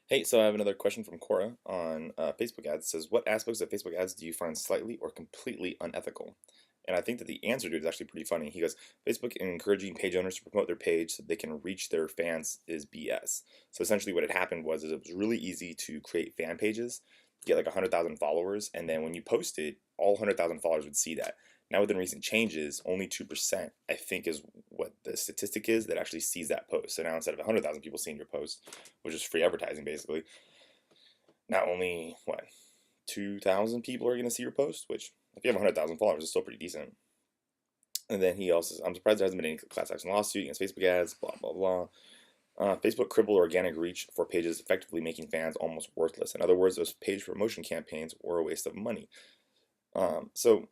Hey, so I have another question from Cora on Facebook ads. It says, what aspects of Facebook ads do you find slightly or completely unethical? And I think that the answer to it is actually pretty funny. He goes, Facebook encouraging page owners to promote their page so they can reach their fans is BS. So essentially what had happened was is it was really easy to create fan pages, get like 100,000 followers, and then when you post it, all 100,000 followers would see that. Now within recent changes, only 2% I think is what the statistic is that actually sees that post. So now instead of 100,000 people seeing your post, which is free advertising basically, not only what 2,000 people are going to see your post, which if you have 100,000 followers is still pretty decent. And then he also says, I'm surprised there hasn't been any class action lawsuit against Facebook ads, blah blah blah. Facebook crippled organic reach for pages, effectively making fans almost worthless. In other words, those page promotion campaigns were a waste of money. So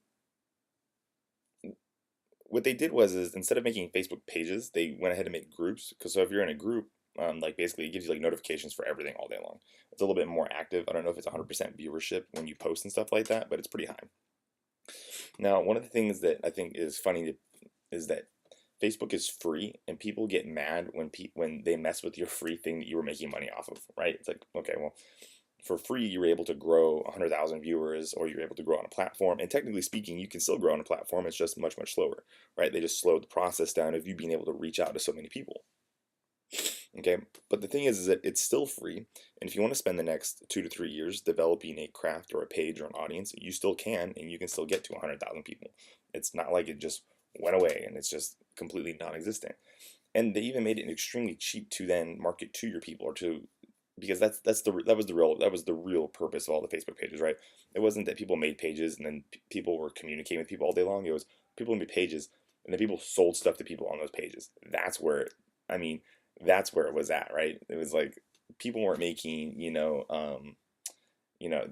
what they did was is instead of making Facebook pages, they went ahead and made groups. Because so if you're in a group, like basically it gives you like notifications for everything all day long. It's a little bit more active. I don't know if it's 100% viewership when you post and stuff like that, but it's pretty high. Now, one of the things that I think is funny is that Facebook is free, and people get mad when they mess with your free thing that you were making money off of, right? It's like, okay, well, for free, you were able to grow 100,000 viewers, or you're able to grow on a platform. And technically speaking, you can still grow on a platform. It's just much, much slower, right? They just slowed the process down of you being able to reach out to so many people. Okay, but the thing is that it's still free, and if you want to spend the next 2 to 3 years developing a craft or a page or an audience, you still can, and you can still get to 100,000 people. It's not like it just went away and it's just completely non-existent. And they even made it extremely cheap to then market to your people, or to, because that was the real purpose of all the Facebook pages, right? It wasn't that people made pages and then people were communicating with people all day long. It was people made pages and then people sold stuff to people on those pages. I mean, that's where it was at, right? It was like people weren't making,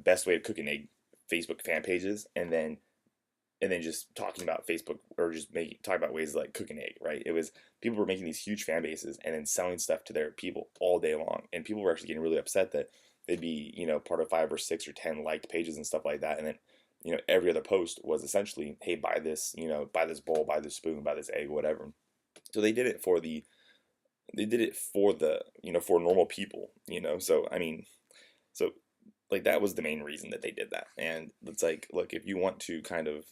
best way to cook an egg Facebook fan pages, and then just talking about Facebook, or just talking about ways to like cook an egg, right? It was people were making these huge fan bases and then selling stuff to their people all day long, and people were actually getting really upset that they'd be part of 5 or 6 or 10 liked pages and stuff like that, and then every other post was essentially, hey, buy this, buy this bowl, buy this spoon, buy this egg, whatever. So they did it for normal people, so I mean, so like that was the main reason that they did that. And it's like, look, if you want to kind of,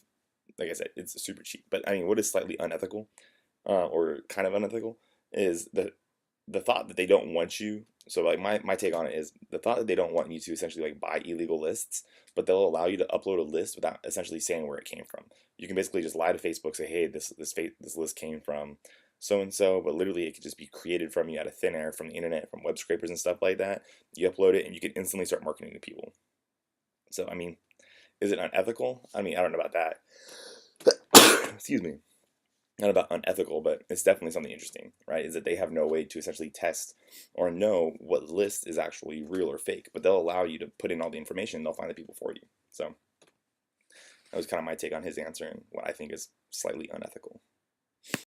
like I said, it's super cheap, but I mean, what is slightly unethical, or kind of unethical, is the thought that they don't want you. So like my take on it is the thought that they don't want you to essentially like buy illegal lists, but they'll allow you to upload a list without essentially saying where it came from. You can basically just lie to Facebook, say, hey, this list came from so and so, but literally it could just be created from you out of thin air, from the internet, from web scrapers and stuff like that. You upload it and you can instantly start marketing to people. So I mean, is it unethical? I mean, I don't know about that. Excuse me. Not about unethical, but it's definitely something interesting, right? Is that they have no way to essentially test or know what list is actually real or fake, but they'll allow you to put in all the information and they'll find the people for you. So that was kind of my take on his answer and what I think is slightly unethical.